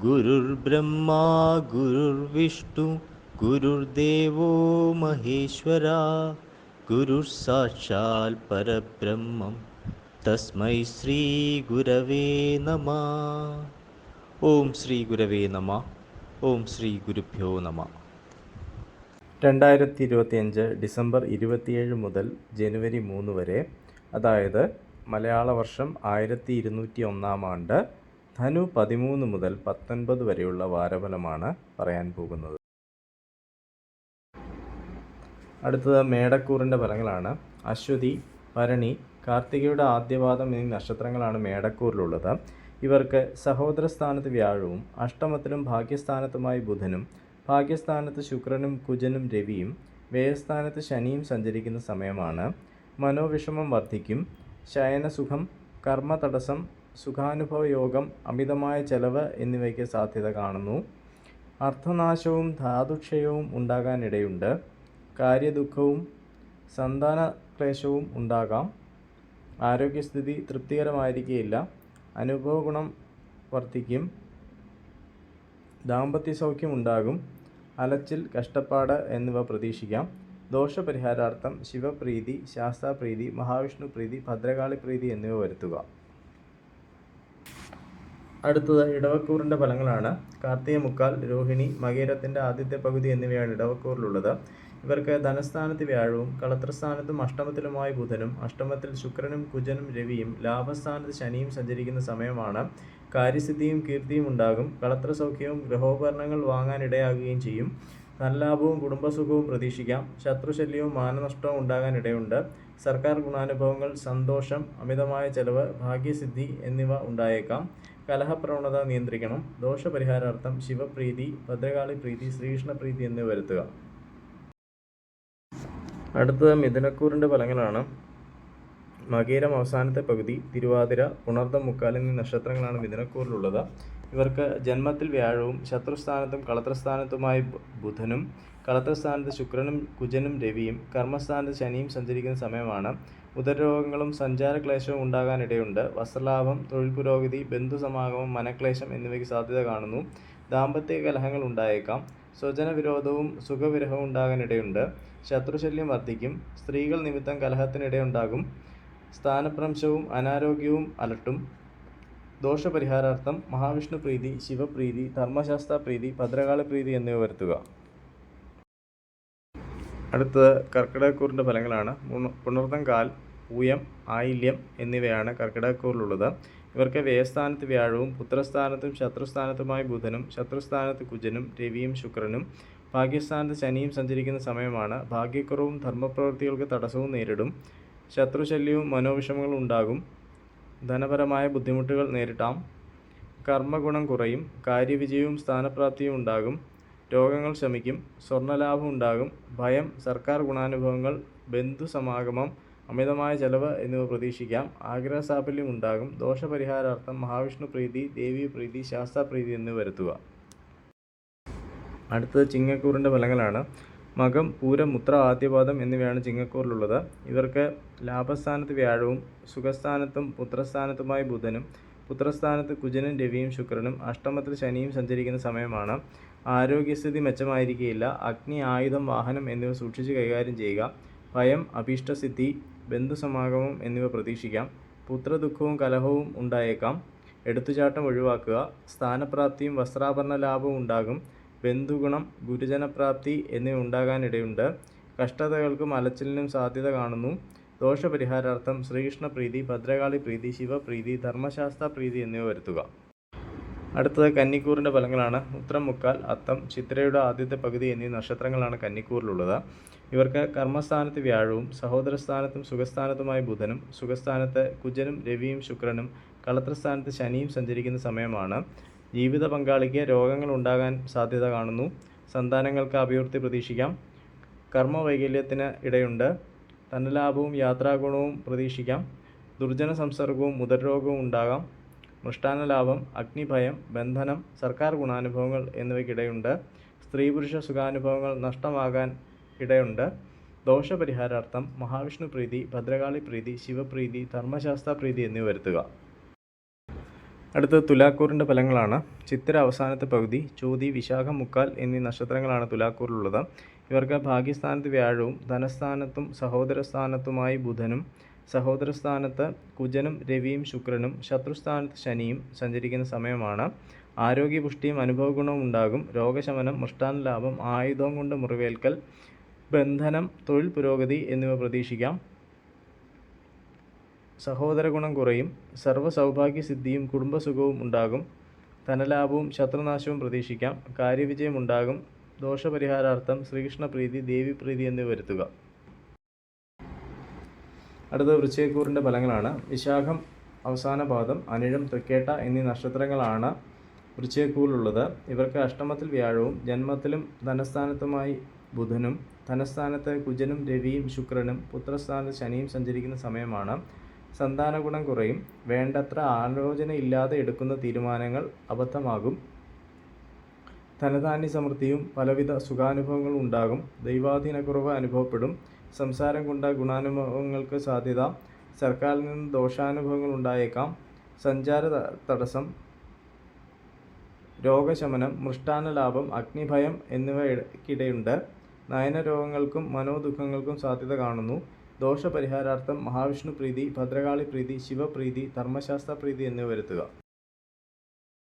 ഗുരുർബ്രഹ്മാ ഗുരുർവിഷ്ണു ഗുരുർദേവോ മഹേശ്വരാ ഗുരുർ സാക്ഷാൽ പരബ്രഹ്മം തസ്മൈ ശ്രീ ഗുരവേ നമഃ. ഓം ശ്രീ ഗുരവേ നമഃ. ഓം ശ്രീ ഗുരുഭ്യോ നമഃ. 2025 ഡിസംബർ 27 മുതൽ ജനുവരി 3 വരെ, അതായത് മലയാള വർഷം 1201 ആണ്ട്, ധനു 13 മുതൽ 19 വരെയുള്ള വാരഫലമാണ് പറയാൻ പോകുന്നത്. അടുത്തത് മേടക്കൂറിൻ്റെ ഫലങ്ങളാണ്. അശ്വതി, ഭരണി, കാർത്തികയുടെ ആദ്യപാദം എന്നീ നക്ഷത്രങ്ങളാണ് മേടക്കൂറിലുള്ളത്. ഇവർക്ക് സഹോദര സ്ഥാനത്ത് വ്യാഴവും അഷ്ടമത്തിലും ഭാഗ്യസ്ഥാനത്തുമായി ബുധനും ഭാഗ്യസ്ഥാനത്ത് ശുക്രനും കുജനും രവിയും വ്യയസ്ഥാനത്ത് ശനിയും സഞ്ചരിക്കുന്ന സമയമാണ്. മനോവിഷമം വർദ്ധിക്കും. ശയനസുഖം, കർമ്മതടസ്സം, സുഖാനുഭവ യോഗം, അമിതമായ ചെലവ് എന്നിവയ്ക്ക് സാധ്യത കാണുന്നു. അർത്ഥനാശവും ധാതുക്ഷയവും ഉണ്ടാകാനിടയുണ്ട്. കാര്യദുഃഖവും സന്താനക്ലേശവും ഉണ്ടാകാം. ആരോഗ്യസ്ഥിതി തൃപ്തികരമായിരിക്കുകയില്ല. അനുഭവഗുണം വർദ്ധിക്കും. ദാമ്പത്യസൗഖ്യം ഉണ്ടാകും. അലച്ചിൽ, കഷ്ടപ്പാട് എന്നിവ പ്രതീക്ഷിക്കാം. ദോഷപരിഹാരാർത്ഥം ശിവപ്രീതി, ശാസ്താപ്രീതി, മഹാവിഷ്ണു പ്രീതി, ഭദ്രകാളി പ്രീതി എന്നിവ വരുത്തുക. അടുത്തത് ഇടവക്കൂറിൻ്റെ ഫലങ്ങളാണ്. കാർത്തിക മുക്കാൽ, രോഹിണി, മകീരത്തിൻ്റെ ആദ്യത്തെ പകുതി എന്നിവയാണ് ഇടവക്കൂറിലുള്ളത്. ഇവർക്ക് ധനസ്ഥാനത്ത് വ്യാഴവും കളത്രസ്ഥാനത്തും അഷ്ടമത്തിലുമായി ബുധനും അഷ്ടമത്തിൽ ശുക്രനും കുജനും രവിയും ലാഭസ്ഥാനത്ത് ശനിയും സഞ്ചരിക്കുന്ന സമയമാണ്. കാര്യസിദ്ധിയും കീർത്തിയും ഉണ്ടാകും. കളത്രസൗഖ്യവും ഗൃഹോപകരണങ്ങൾ വാങ്ങാനിടയാകുകയും ചെയ്യും. ധനലാഭവും കുടുംബസുഖവും പ്രതീക്ഷിക്കാം. ശത്രുശല്യവും മാനനഷ്ടവും ഉണ്ടാകാനിടയുണ്ട്. സർക്കാർ ഗുണാനുഭവങ്ങൾ, സന്തോഷം, അമിതമായ ചെലവ്, ഭാഗ്യസിദ്ധി എന്നിവ ഉണ്ടായേക്കാം. കലഹപ്രവണത നിയന്ത്രിക്കണം. ദോഷപരിഹാരാർത്ഥം ശിവപ്രീതി, ഭദ്രകാളി പ്രീതി, ശ്രീകൃഷ്ണപ്രീതി എന്നിവ വരുത്തുക. അടുത്തത് മിഥുനക്കൂറിൻ്റെ ഫലങ്ങളാണ്. മകീരം അവസാനത്തെ പകുതി, തിരുവാതിര, പുണർദം മുക്കാൽ എന്നീ നക്ഷത്രങ്ങളാണ് മിഥുനക്കൂറിലുള്ളത്. ഇവർക്ക് ജന്മത്തിൽ വ്യാഴവും ശത്രുസ്ഥാനത്തും കളത്രസ്ഥാനത്തുമായി ബുധനും കളത്രസ്ഥാനത്ത് ശുക്രനും കുജനും രവിയും കർമ്മസ്ഥാനത്ത് ശനിയും സഞ്ചരിക്കുന്ന സമയമാണ്. ഉദരരോഗങ്ങളും സഞ്ചാരക്ലേശവും ഉണ്ടാകാനിടയുണ്ട്. വസ്ത്രലാഭം, തൊഴിൽ പുരോഗതി, ബന്ധുസമാഗമം, മനക്ലേശം എന്നിവയ്ക്ക് സാധ്യത കാണുന്നു. ദാമ്പത്യ കലഹങ്ങൾ ഉണ്ടായേക്കാം. സ്വജനവിരോധവും സുഖവിരഹവും ഉണ്ടാകാനിടയുണ്ട്. ശത്രുശല്യം വർദ്ധിക്കും. സ്ത്രീകൾ നിമിത്തം കലഹത്തിനിടയുണ്ടാകും. സ്ഥാനഭ്രംശവും അനാരോഗ്യവും അലട്ടും. ദോഷപരിഹാരാർത്ഥം മഹാവിഷ്ണു പ്രീതി, ശിവപ്രീതി, ധർമ്മശാസ്ത്ര പ്രീതി, ഭദ്രകാളി പ്രീതി എന്നിവ വരുത്തുക. അടുത്തത് കർക്കിടകക്കൂറിൻ്റെ ഫലങ്ങളാണ്. പുണർദം കാൽ, പൂയം, ആയില്യം എന്നിവയാണ് കർക്കിടകക്കൂറിലുള്ളത്. ഇവർക്ക് വ്യയസ്ഥാനത്ത് വ്യാഴവും പുത്രസ്ഥാനത്തും ശത്രുസ്ഥാനത്തുമായി ബുധനും ശത്രുസ്ഥാനത്ത് കുജനും രവിയും ശുക്രനും ഭാഗ്യസ്ഥാനത്ത് ശനിയും സഞ്ചരിക്കുന്ന സമയമാണ്. ഭാഗ്യക്കുറവും ധർമ്മപ്രവൃത്തികൾക്ക് തടസ്സവും നേരിടും. ശത്രുശല്യവും മനോവിഷമങ്ങളും ഉണ്ടാകും. ധനപരമായ ബുദ്ധിമുട്ടുകൾ നേരിട്ടാം. കർമ്മഗുണം കുറയും. കാര്യവിജയവും സ്ഥാനപ്രാപ്തിയും ഉണ്ടാകും. രോഗങ്ങൾ ശമിക്കും. സ്വർണ്ണലാഭം ഉണ്ടാകും. ഭയം, സർക്കാർ ഗുണാനുഭവങ്ങൾ, ബന്ധുസമാഗമം, അമിതമായ ചെലവ് എന്നിവ പ്രതീക്ഷിക്കാം. ആഗ്രഹസാഫല്യം ഉണ്ടാകും. ദോഷപരിഹാരാർത്ഥം മഹാവിഷ്ണു പ്രീതി, ദേവീ പ്രീതി, ശാസ്താപ്രീതി എന്നിവ വരുത്തുക. അടുത്തത് ചിങ്ങക്കൂറിൻ്റെ ഫലങ്ങളാണ്. മകം, പൂരം, ഉത്ര, ആദ്യപാദം എന്നിവയാണ് ചിങ്ങക്കൂറിലുള്ളത്. ഇവർക്ക് ലാഭസ്ഥാനത്ത് വ്യാഴവും സുഖസ്ഥാനത്തും പുത്രസ്ഥാനത്തുമായി ബുധനും പുത്രസ്ഥാനത്ത് കുജനും രവിയും ശുക്രനും അഷ്ടമത്തിൽ ശനിയും സഞ്ചരിക്കുന്ന സമയമാണ്. ആരോഗ്യസ്ഥിതി മെച്ചമായിരിക്കുകയില്ല. അഗ്നി, ആയുധം, വാഹനം എന്നിവ സൂക്ഷിച്ച് കൈകാര്യം ചെയ്യുക. ഭയം, അഭീഷ്ടസിദ്ധി, ബന്ധുസമാഗമം എന്നിവ പ്രതീക്ഷിക്കാം. പുത്രദുഃഖവും കലഹവും ഉണ്ടായേക്കാം. എടുത്തുചാട്ടം ഒഴിവാക്കുക. സ്ഥാനപ്രാപ്തിയും വസ്ത്രാഭരണ ലാഭവും ഉണ്ടാകും. ബന്ധുഗുണം, ഗുരുജനപ്രാപ്തി എന്നിവ ഉണ്ടാകാനിടയുണ്ട്. കഷ്ടതകൾക്കും അലച്ചിലിനും സാധ്യത കാണുന്നു. ദോഷപരിഹാരാർത്ഥം ശ്രീകൃഷ്ണപ്രീതി, ഭദ്രകാളി പ്രീതി, ശിവപ്രീതി, ധർമ്മശാസ്ത്ര പ്രീതി എന്നിവ വരുത്തുക. അടുത്തത് കന്നിക്കൂറിൻ്റെ ഫലങ്ങളാണ്. ഉത്രം മുക്കാൽ, അത്തം, ചിത്രയുടെ ആദ്യത്തെ പകുതി എന്നീ നക്ഷത്രങ്ങളാണ് കന്നിക്കൂറിലുള്ളത്. ഇവർക്ക് കർമ്മസ്ഥാനത്ത് വ്യാഴവും സഹോദരസ്ഥാനത്തും സുഖസ്ഥാനത്തുമായി ബുധനും സുഖസ്ഥാനത്ത് കുജനും രവിയും ശുക്രനും കളത്രസ്ഥാനത്ത് ശനിയും സഞ്ചരിക്കുന്ന സമയമാണ്. ജീവിത പങ്കാളിക്ക് രോഗങ്ങൾ ഉണ്ടാകാൻ സാധ്യത കാണുന്നു. സന്താനങ്ങൾക്ക് അഭിവൃദ്ധി പ്രതീക്ഷിക്കാം. കർമ്മവൈകല്യത്തിന് ഇടയുണ്ട്. ധനലാഭവും യാത്രാഗുണവും പ്രതീക്ഷിക്കാം. ദുർജന സംസർഗവും ഉദരരോഗവും ഉണ്ടാകാം. മൃഷ്ടാന്നലാഭം, അഗ്നിഭയം, ബന്ധനം, സർക്കാർ ഗുണാനുഭവങ്ങൾ എന്നിവയ്ക്കിടയുണ്ട്. സ്ത്രീ പുരുഷ സുഖാനുഭവങ്ങൾ നഷ്ടമാകാൻ ഇടയുണ്ട്. ദോഷപരിഹാരാർത്ഥം മഹാവിഷ്ണു പ്രീതി, ഭദ്രകാളി പ്രീതി, ശിവപ്രീതി, ധർമ്മശാസ്ത്ര പ്രീതി എന്നിവ വരുത്തുക. അടുത്തത് തുലാക്കൂറിൻ്റെ ഫലങ്ങളാണ്. ചിത്തിര അവസാനത്തെ പകുതി, ചോതി, വിശാഖം, മുക്കാൽ എന്നീ നക്ഷത്രങ്ങളാണ് തുലാക്കൂറിലുള്ളത്. ഇവർക്ക് ഭാഗ്യസ്ഥാനത്ത് വ്യാഴവും ധനസ്ഥാനത്തും സഹോദരസ്ഥാനത്തുമായി ബുധനും, സഹോദരസ്ഥാനത്ത് കുജനും രവിയും ശുക്രനും, ശത്രുസ്ഥാനത്ത് ശനിയും സഞ്ചരിക്കുന്ന സമയമാണ്. ആരോഗ്യപുഷ്ടിയും അനുഭവഗുണവും ഉണ്ടാകും. രോഗശമനം, മൃഷ്ടാന്നലാഭം, ആയുധം കൊണ്ട് മുറിവേൽക്കൽ, ബന്ധനം, തൊഴിൽ പുരോഗതി എന്നിവ പ്രതീക്ഷിക്കാം. സഹോദരഗുണം കുറയും. സർവ്വസൗഭാഗ്യസിദ്ധിയും കുടുംബസുഖവും ഉണ്ടാകും. ധനലാഭവും ശത്രുനാശവും പ്രതീക്ഷിക്കാം. കാര്യവിജയം ഉണ്ടാകും. ദോഷപരിഹാരാർത്ഥം ശ്രീകൃഷ്ണപ്രീതി, ദേവീപ്രീതി എന്നിവ വരുത്തുക. അടുത്ത വൃശ്ചികക്കൂറിൻ്റെ ഫലങ്ങളാണ്. വിശാഖം അവസാന പാദം, അനിഴം, തൃക്കേട്ട എന്നീ നക്ഷത്രങ്ങളാണ് വൃശ്ചികക്കൂറിലുള്ളത്. ഇവർക്ക് അഷ്ടമത്തിൽ വ്യാഴവും ജന്മത്തിലും ധനസ്ഥാനത്തുമായി ബുധനും, ധനസ്ഥാനത്ത് കുജനും രവിയും ശുക്രനും, പുത്രസ്ഥാനത്ത് ശനിയും സഞ്ചരിക്കുന്ന സമയമാണ്. സന്താനഗുണം കുറയും. വേണ്ടത്ര ആലോചനയില്ലാതെ എടുക്കുന്ന തീരുമാനങ്ങൾ അബദ്ധമാകും. ധനധാന്യ സമൃദ്ധിയും പലവിധ സുഖാനുഭവങ്ങളും ഉണ്ടാകും. ദൈവാധീനക്കുറവ് അനുഭവപ്പെടും. സംസാരം കൊണ്ട് ഗുണാനുഭവങ്ങൾക്ക് സാധ്യത. സർക്കാരിൽ നിന്ന് ദോഷാനുഭവങ്ങൾ ഉണ്ടായേക്കാം. സഞ്ചാര തടസ്സം, രോഗശമനം, മൃഷ്ടാന്നലാഭം, അഗ്നിഭയം എന്നിവയ്ക്കിടയുണ്ട്. നയനരോഗങ്ങൾക്കും മനോദുഃഖങ്ങൾക്കും സാധ്യത കാണുന്നു. ദോഷപരിഹാരാർത്ഥം മഹാവിഷ്ണു പ്രീതി, ഭദ്രകാളി പ്രീതി, ശിവപ്രീതി, ധർമ്മശാസ്ത്ര പ്രീതി എന്നിവ വരുത്തുക.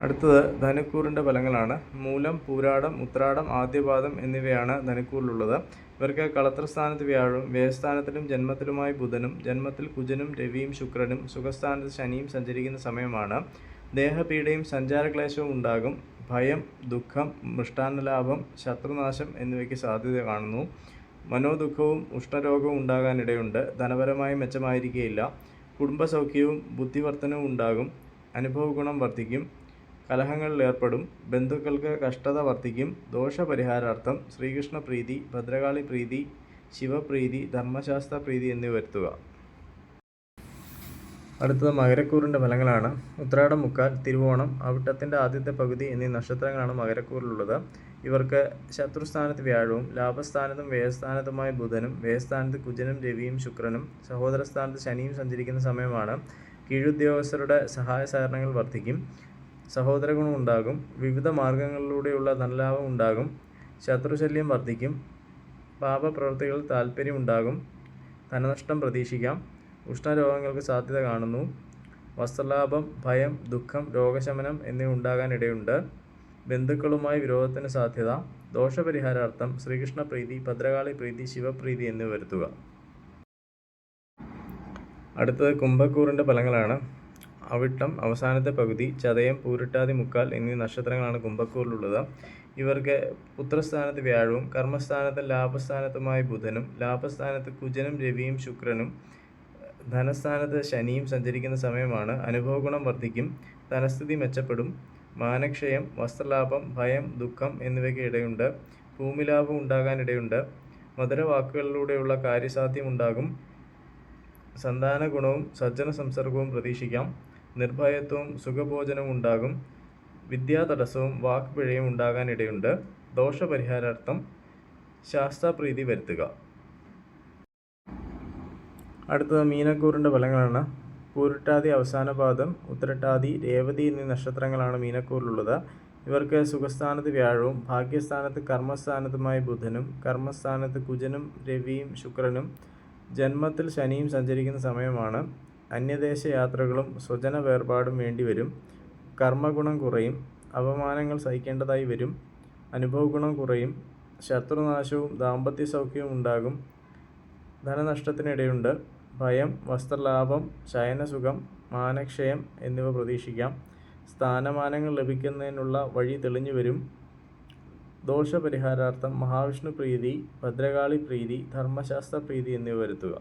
അടുത്തത് ധനുക്കൂറിൻ്റെ ഫലങ്ങളാണ്. മൂലം, പൂരാടം, ഉത്രാടം, ആദ്യപാദം എന്നിവയാണ് ധനുക്കൂറിലുള്ളത്. ഇവർക്ക് കളത്രസ്ഥാനത്ത് വ്യാഴവും വ്യയസ്ഥാനത്തിലും ജന്മത്തിലുമായി ബുധനും, ജന്മത്തിൽ കുജനും രവിയും ശുക്രനും, സുഖസ്ഥാനത്ത് ശനിയും സഞ്ചരിക്കുന്ന സമയമാണ്. ദേഹപീഡയും സഞ്ചാരക്ലേശവും ഉണ്ടാകും. ഭയം, ദുഃഖം, മൃഷ്ടാന്നലാഭം, ശത്രുനാശം എന്നിവയ്ക്ക് സാധ്യത കാണുന്നു. മനോദുഃഖവും ഉഷ്ണരോഗവും ഉണ്ടാകാനിടയുണ്ട്. ധനപരമായി മെച്ചമായിരിക്കുകയില്ല. കുടുംബസൗഖ്യവും ബുദ്ധിവർദ്ധനവും ഉണ്ടാകും. അനുഭവഗുണം വർദ്ധിക്കും. കലഹങ്ങളിൽ ഏർപ്പെടും. ബന്ധുക്കൾക്ക് കഷ്ടത വർദ്ധിക്കും. ദോഷപരിഹാരാർത്ഥം ശ്രീകൃഷ്ണപ്രീതി, ഭദ്രകാളി പ്രീതി, ശിവപ്രീതി, ധർമ്മശാസ്ത്ര പ്രീതി എന്നിവ വരുത്തുക. അടുത്തത് മകരക്കൂറിൻ്റെ ഫലങ്ങളാണ്. ഉത്രാടം, മുക്കാൽ, തിരുവോണം, അവിട്ടത്തിൻ്റെ ആദ്യത്തെ പകുതി എന്നീ നക്ഷത്രങ്ങളാണ് മകരക്കൂറിലുള്ളത്. ഇവർക്ക് ശത്രുസ്ഥാനത്ത് വ്യാഴവും ലാഭസ്ഥാനത്തും വ്യയസ്ഥാനത്തുമായി ബുധനും, വ്യയസ്ഥാനത്ത് കുജനും രവിയും ശുക്രനും, സഹോദരസ്ഥാനത്ത് ശനിയും സഞ്ചരിക്കുന്ന സമയമാണ്. കീഴുദ്യോഗസ്ഥരുടെ സഹായ സഹകരണങ്ങൾ വർദ്ധിക്കും. സഹോദരഗുണം ഉണ്ടാകും. വിവിധ മാർഗങ്ങളിലൂടെയുള്ള ധനലാഭം ഉണ്ടാകും. ശത്രുശല്യം വർദ്ധിക്കും. പാപപ്രവൃത്തികളിൽ താൽപ്പര്യമുണ്ടാകും. ധനനഷ്ടം പ്രതീക്ഷിക്കാം. ഉഷ്ണരോഗങ്ങൾക്ക് സാധ്യത കാണുന്നു. വസ്ത്രലാഭം, ഭയം, ദുഃഖം, രോഗശമനം എന്നിവ ഉണ്ടാകാനിടയുണ്ട്. ബന്ധുക്കളുമായി വിരോധത്തിന് സാധ്യത. ദോഷപരിഹാരാർത്ഥം ശ്രീകൃഷ്ണപ്രീതി, ഭദ്രകാളി പ്രീതി, ശിവപ്രീതി എന്നിവ വരുത്തുക. അടുത്തത് കുംഭക്കൂറിൻ്റെ ഫലങ്ങളാണ്. അവിട്ടം അവസാനത്തെ പകുതി, ചതയം, പൂരിട്ടാതി, മുക്കാൽ എന്നീ നക്ഷത്രങ്ങളാണ് കുംഭക്കൂറിലുള്ളത്. ഇവർക്ക് പുത്രസ്ഥാനത്ത് വ്യാഴവും കർമ്മസ്ഥാനത്ത് ലാഭസ്ഥാനത്തുമായി ബുധനും, ലാഭസ്ഥാനത്ത് കുജനും രവിയും ശുക്രനും, ധനസ്ഥാനത്ത് ശനിയും സഞ്ചരിക്കുന്ന സമയമാണ്. അനുഭവഗുണം വർദ്ധിക്കും. ധനസ്ഥിതി മെച്ചപ്പെടും. മാനക്ഷയം, വസ്ത്രലാഭം, ഭയം, ദുഃഖം എന്നിവയ്ക്ക് ഇടയുണ്ട്. ഭൂമിലാഭം ഉണ്ടാകാനിടയുണ്ട്. മധുരവാക്കുകളിലൂടെയുള്ള കാര്യസാധ്യം ഉണ്ടാകും. സന്താന ഗുണവും സജ്ജന സംസർഗവും പ്രതീക്ഷിക്കാം. നിർഭയത്വവും സുഖഭോജനവും ഉണ്ടാകും. വിദ്യാതടസ്സവും വാക്പിഴയും ഉണ്ടാകാനിടയുണ്ട്. ദോഷപരിഹാരാർത്ഥം ശാസ്താപ്രീതി വരുത്തുക. അടുത്തത് മീനക്കൂറിൻ്റെ ഫലങ്ങളാണ്. പൂരിട്ടാതി അവസാന പാദം, ഉത്രട്ടാതി, രേവതി എന്നീ നക്ഷത്രങ്ങളാണ് മീനക്കൂറിലുള്ളത്. ഇവർക്ക് സുഖസ്ഥാനത്ത് വ്യാഴവും ഭാഗ്യസ്ഥാനത്ത് കർമ്മസ്ഥാനത്തുമായി ബുധനും, കർമ്മസ്ഥാനത്ത് കുജനും രവിയും ശുക്രനും, ജന്മത്തിൽ ശനിയും സഞ്ചരിക്കുന്ന സമയമാണ്. അന്യദേശ യാത്രകളും സ്വജന വേർപാടും വേണ്ടിവരും. കർമ്മഗുണം കുറയും. അപമാനങ്ങൾ സഹിക്കേണ്ടതായി വരും. അനുഭവഗുണം കുറയും. ശത്രുനാശവും ദാമ്പത്യ സൗഖ്യവും ഉണ്ടാകും. ധനനഷ്ടത്തിനിടയുണ്ട്. ഭയം, വസ്ത്രലാഭം, ശയനസുഖം, മാനക്ഷയം എന്നിവ പ്രതീക്ഷിക്കാം. സ്ഥാനമാനങ്ങൾ ലഭിക്കുന്നതിനുള്ള വഴി തെളിഞ്ഞു വരും. ദോഷപരിഹാരാർത്ഥം മഹാവിഷ്ണു പ്രീതി, ഭദ്രകാളി പ്രീതി, ധർമ്മശാസ്ത്ര പ്രീതി എന്നിവ വരുത്തുക.